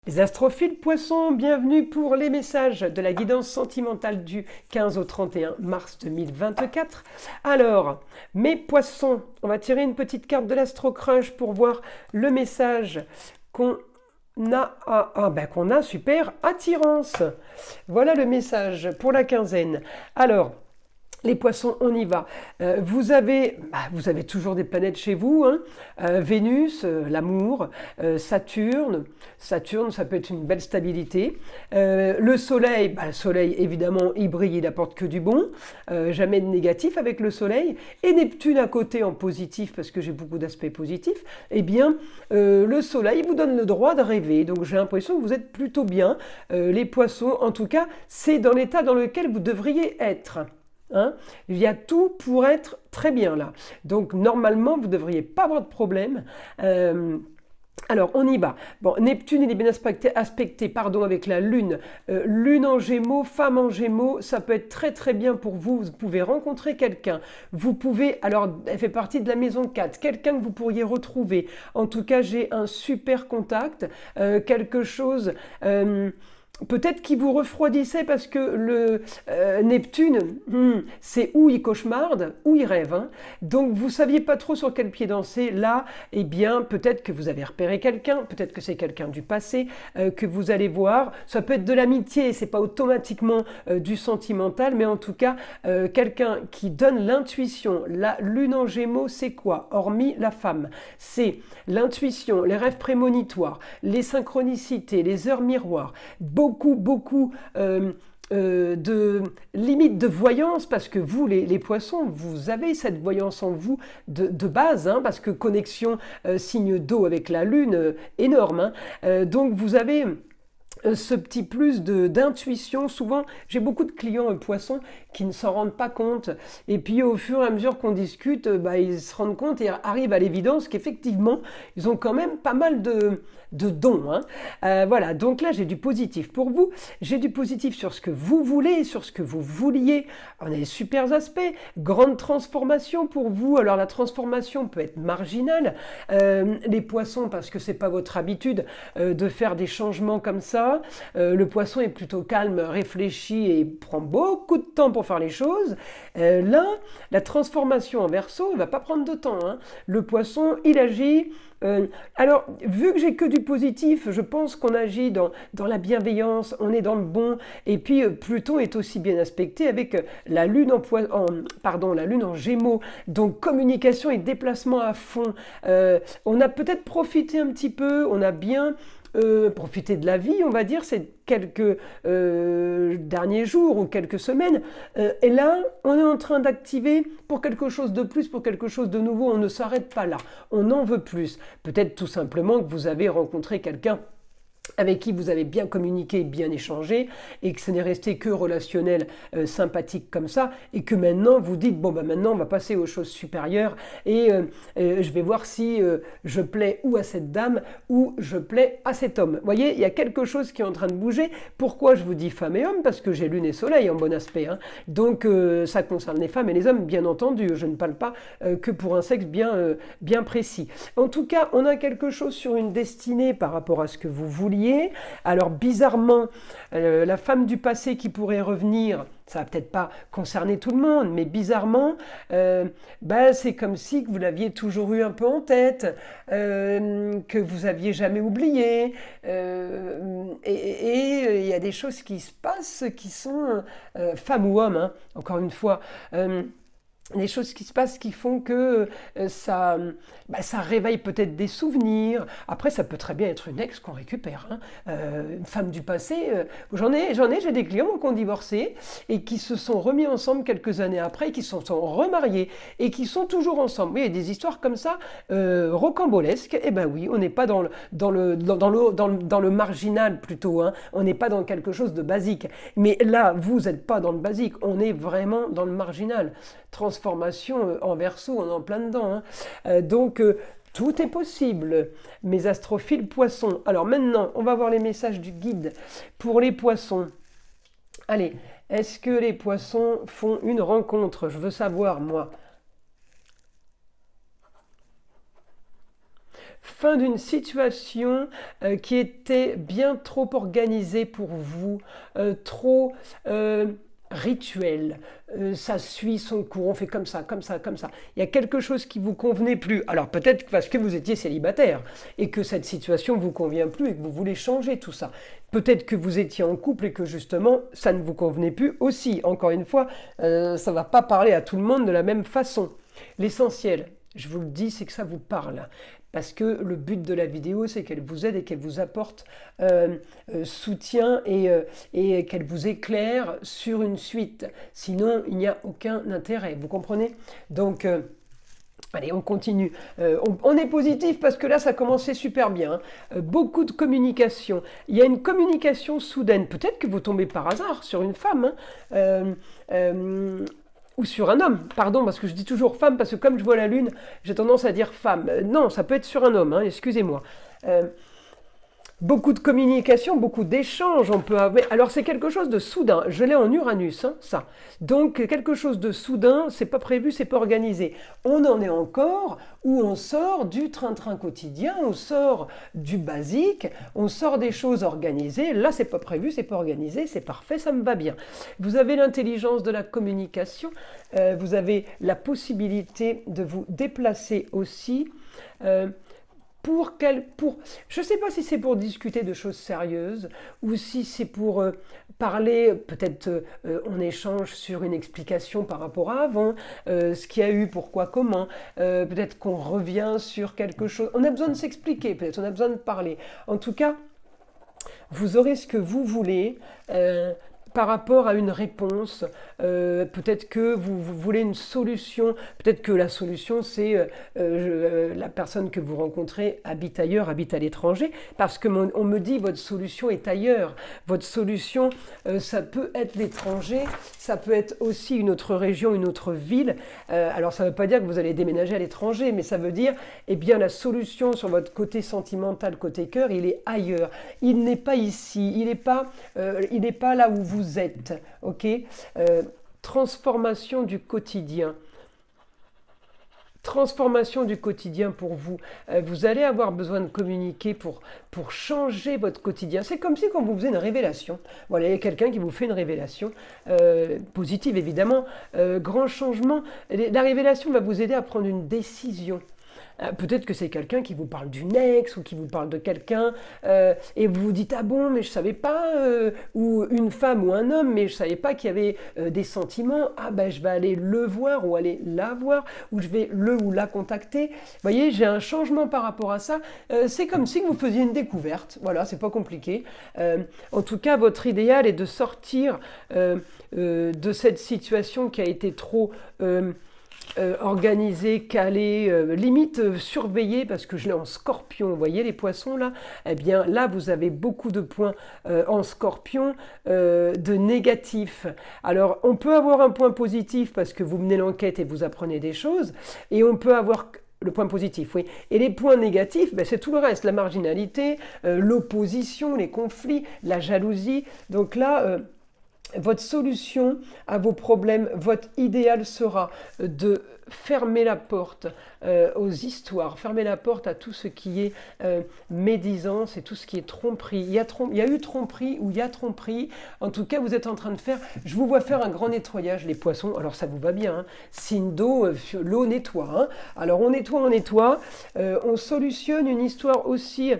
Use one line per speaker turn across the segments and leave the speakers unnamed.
Les astrophiles poissons, bienvenue pour les messages de la guidance sentimentale du 15 au 31 mars 2024. Alors, mes poissons, on va tirer une petite carte de l'Astro-Crush pour voir le message qu'on qu'on a super attirance. Voilà le message pour la quinzaine. Alors, les poissons, on y va. Vous avez toujours des planètes chez vous, hein. Vénus, l'amour, Saturne. Saturne, ça peut être une belle stabilité. Le Soleil, le Soleil, évidemment, il brille, il apporte que du bon. Jamais de négatif avec le Soleil. Et Neptune à côté en positif, parce que j'ai beaucoup d'aspects positifs. Eh bien, le Soleil vous donne le droit de rêver. Donc j'ai l'impression que vous êtes plutôt bien. Les poissons, en tout cas, c'est dans l'état dans lequel vous devriez être. Hein, il y a tout pour être très bien là. Donc normalement, vous ne devriez pas avoir de problème. Alors, on y va. Bon, Neptune, il est bien aspecté avec la Lune. Lune en Gémeaux, femme en Gémeaux, ça peut être très très bien pour vous. Vous pouvez rencontrer quelqu'un. Vous pouvez, alors, elle fait partie de la maison 4, quelqu'un que vous pourriez retrouver. En tout cas, j'ai un super contact, quelque chose... peut-être qu'il vous refroidissait parce que le Neptune, c'est où il cauchemarde, où il rêve. Hein. Donc vous saviez pas trop sur quel pied danser. Là, eh bien, peut-être que vous avez repéré quelqu'un, peut-être que c'est quelqu'un du passé que vous allez voir. Ça peut être de l'amitié, c'est pas automatiquement du sentimental, mais en tout cas, quelqu'un qui donne l'intuition. La Lune en Gémeaux, c'est quoi? Hormis la femme, c'est l'intuition, les rêves prémonitoires, les synchronicités, les heures miroirs. Beaucoup de limites de voyance, parce que vous, les poissons, vous avez cette voyance en vous de base, hein, parce que connexion signe d'eau avec la Lune, énorme. Hein. Donc vous avez... ce petit plus d'intuition. Souvent, j'ai beaucoup de clients poissons qui ne s'en rendent pas compte. Et puis, au fur et à mesure qu'on discute, ils se rendent compte et arrivent à l'évidence qu'effectivement, ils ont quand même pas mal de dons. Hein. Voilà, donc là, j'ai du positif pour vous. J'ai du positif sur ce que vous voulez, sur ce que vous vouliez. On a des super aspects. Grande transformation pour vous. Alors, la transformation peut être marginale. Les poissons, parce que c'est pas votre habitude de faire des changements comme ça. Le poisson est plutôt calme, réfléchi et prend beaucoup de temps pour faire les choses. Là, la transformation en Verseau, il va pas prendre de temps. Hein. Le poisson, il agit. Alors, vu que j'ai que du positif, je pense qu'on agit dans la bienveillance, on est dans le bon. Et puis, Pluton est aussi bien aspecté avec la Lune la Lune en Gémeaux. Donc, communication et déplacement à fond. On a peut-être profité un petit peu, on a bien... profiter de la vie, on va dire, ces quelques derniers jours ou quelques semaines. Et là, on est en train d'activer pour quelque chose de plus, pour quelque chose de nouveau. On ne s'arrête pas là. On en veut plus. Peut-être tout simplement que vous avez rencontré quelqu'un avec qui vous avez bien communiqué, bien échangé, et que ce n'est resté que relationnel, sympathique comme ça, et que maintenant vous dites, maintenant on va passer aux choses supérieures, et je vais voir si je plais ou à cette dame, ou je plais à cet homme. Vous voyez, il y a quelque chose qui est en train de bouger. Pourquoi je vous dis femme et homme? Parce que j'ai Lune et Soleil en bon aspect. Hein. Donc ça concerne les femmes et les hommes, bien entendu. Je ne parle pas que pour un sexe bien précis. En tout cas, on a quelque chose sur une destinée par rapport à ce que vous vouliez. Alors bizarrement, la femme du passé qui pourrait revenir, ça va peut-être pas concerner tout le monde, mais bizarrement, c'est comme si vous l'aviez toujours eu un peu en tête, que vous aviez jamais oublié, et il y a des choses qui se passent qui sont femme ou homme, hein, encore une fois. Des choses qui se passent qui font que ça réveille peut-être des souvenirs. Après, ça peut très bien être une ex qu'on récupère. Hein. Une femme du passé. J'ai des clients qui ont divorcé et qui se sont remis ensemble quelques années après, qui se sont remariés et qui sont toujours ensemble. Oui, il y a des histoires comme ça, rocambolesques. Eh ben oui, on n'est pas dans le marginal plutôt. Hein. On n'est pas dans quelque chose de basique. Mais là, vous n'êtes pas dans le basique. On est vraiment dans le marginal. Transformation en Verseau, on est en plein dedans. Hein. Donc, tout est possible, mes astrophiles poissons. Alors maintenant, on va voir les messages du guide pour les poissons. Allez, est-ce que les poissons font une rencontre? Je veux savoir, moi. fin d'une situation qui était bien trop organisée pour vous, trop rituel. Ça suit son cours, on fait comme ça, comme ça, comme ça. Il y a quelque chose qui vous convenait plus. Alors peut-être parce que vous étiez célibataire et que cette situation vous convient plus et que vous voulez changer tout ça. Peut-être que vous étiez en couple et que justement ça ne vous convenait plus aussi. Encore une fois, ça ne va pas parler à tout le monde de la même façon. L'essentiel, je vous le dis, c'est que ça vous parle. Parce que le but de la vidéo, c'est qu'elle vous aide et qu'elle vous apporte soutien et qu'elle vous éclaire sur une suite. Sinon, il n'y a aucun intérêt. Vous comprenez? Donc, allez, on continue. On est positif parce que là, ça commençait super bien. Beaucoup de communication. Il y a une communication soudaine. Peut-être que vous tombez par hasard sur une femme. Ou sur un homme, pardon, parce que je dis toujours femme, parce que comme je vois la lune, j'ai tendance à dire femme. Non, ça peut être sur un homme, hein, excusez-moi. Beaucoup de communication, beaucoup d'échanges, on peut avoir. Alors c'est quelque chose de soudain. Je l'ai en Uranus, hein, ça. Donc quelque chose de soudain, c'est pas prévu, c'est pas organisé. On en est encore où on sort du train-train quotidien, on sort du basique, on sort des choses organisées. Là, c'est pas prévu, c'est pas organisé, c'est parfait, ça me va bien. Vous avez l'intelligence de la communication, vous avez la possibilité de vous déplacer aussi. Je ne sais pas si c'est pour discuter de choses sérieuses ou si c'est pour parler, peut-être on échange sur une explication par rapport à avant, ce qu'il y a eu, pourquoi, comment, peut-être qu'on revient sur quelque chose. On a besoin de s'expliquer, peut-être on a besoin de parler. En tout cas, vous aurez ce que vous voulez. Par rapport à une réponse, peut-être que vous voulez une solution, peut-être que la solution c'est la personne que vous rencontrez habite ailleurs, habite à l'étranger, parce que on me dit votre solution est ailleurs, votre solution ça peut être l'étranger, ça peut être aussi une autre région, une autre ville, alors ça ne veut pas dire que vous allez déménager à l'étranger, mais ça veut dire, eh bien la solution sur votre côté sentimental, côté cœur, il est ailleurs, il n'est pas ici, il n'est pas là où vous êtes, ok? Transformation du quotidien. Transformation du quotidien pour vous. Vous allez avoir besoin de communiquer pour changer votre quotidien. C'est comme si quand vous faisiez une révélation, voilà, il y a quelqu'un qui vous fait une révélation, positive évidemment, grand changement. La révélation va vous aider à prendre une décision. Peut-être que c'est quelqu'un qui vous parle d'une ex ou qui vous parle de quelqu'un et vous vous dites ah bon mais je savais pas ou une femme ou un homme mais je savais pas qu'il y avait des sentiments, ah ben je vais aller le voir ou aller la voir ou je vais le ou la contacter. Vous voyez, j'ai un changement par rapport à ça. C'est comme si vous faisiez une découverte. Voilà, c'est pas compliqué. En tout cas, votre idéal est de sortir de cette situation qui a été trop organisé, calé, limite surveillé, parce que je l'ai en scorpion, vous voyez les poissons là, eh bien là vous avez beaucoup de points en scorpion de négatif. Alors on peut avoir un point positif parce que vous menez l'enquête et vous apprenez des choses, et on peut avoir le point positif, oui. Et les points négatifs, ben, c'est tout le reste, la marginalité, l'opposition, les conflits, la jalousie. Donc là, votre solution à vos problèmes, votre idéal sera de fermer la porte aux histoires, fermer la porte à tout ce qui est médisance et tout ce qui est tromperie. Il y a eu tromperie ou il y a tromperie. En tout cas, vous êtes en train de faire, je vous vois faire un grand nettoyage, les poissons. Alors ça vous va bien, hein. Signe d'eau, l'eau nettoie. Hein. Alors on nettoie. On solutionne une histoire aussi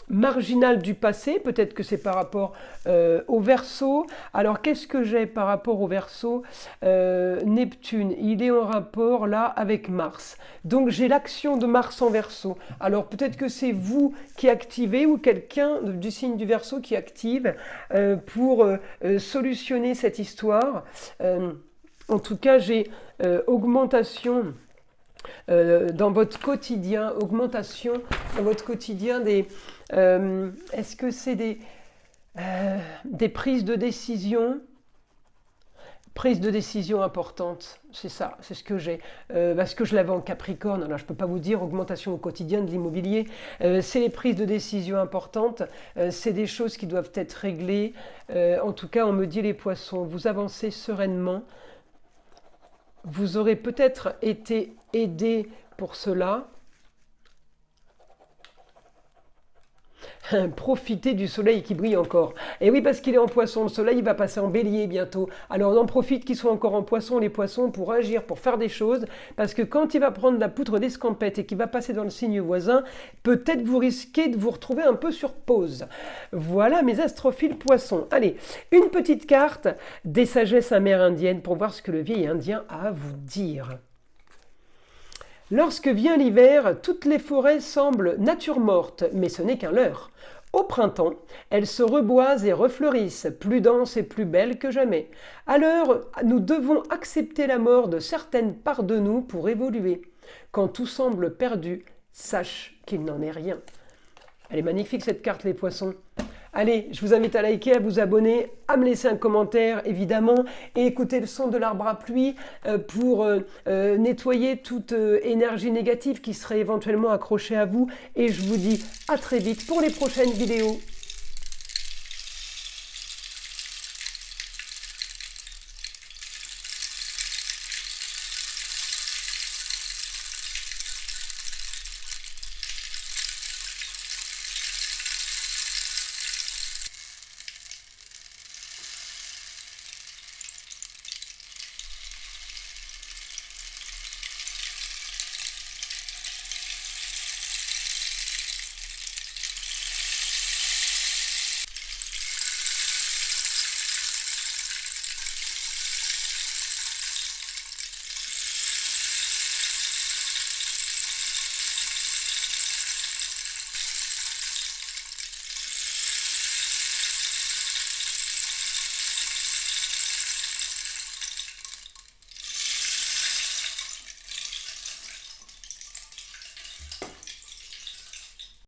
marginal du passé, peut-être que c'est par rapport au Verseau. Alors qu'est-ce que j'ai par rapport au Verseau? Neptune, il est en rapport là avec Mars. Donc j'ai l'action de Mars en Verseau. Alors peut-être que c'est vous qui activez ou quelqu'un du signe du Verseau qui active pour solutionner cette histoire. En tout cas, j'ai augmentation dans votre quotidien, augmentation dans votre quotidien des... est-ce que c'est des prises de décision? Prise de décision importante, c'est ça, c'est ce que j'ai. Parce que je l'avais en Capricorne, alors je ne peux pas vous dire augmentation au quotidien de l'immobilier. C'est les prises de décision importantes, c'est des choses qui doivent être réglées. En tout cas, on me dit les poissons, vous avancez sereinement. Vous aurez peut-être été aidé pour cela. Profitez du soleil qui brille encore. Et oui, parce qu'il est en poisson, le soleil il va passer en bélier bientôt. Alors on en profite qu'il soit encore en poisson, les poissons, pour agir, pour faire des choses. Parce que quand il va prendre la poutre d'escampette et qu'il va passer dans le signe voisin, peut-être vous risquez de vous retrouver un peu sur pause. Voilà mes astrophiles poissons. Allez, une petite carte des sagesses amérindiennes pour voir ce que le vieil indien a à vous dire. Lorsque vient l'hiver, toutes les forêts semblent nature morte, mais ce n'est qu'un leurre. Au printemps, elles se reboisent et refleurissent, plus denses et plus belles que jamais. Alors, nous devons accepter la mort de certaines parts de nous pour évoluer. Quand tout semble perdu, sache qu'il n'en est rien. Elle est magnifique cette carte, les poissons. Allez, je vous invite à liker, à vous abonner, à me laisser un commentaire évidemment et écouter le son de l'arbre à pluie pour nettoyer toute énergie négative qui serait éventuellement accrochée à vous. Et je vous dis à très vite pour les prochaines vidéos.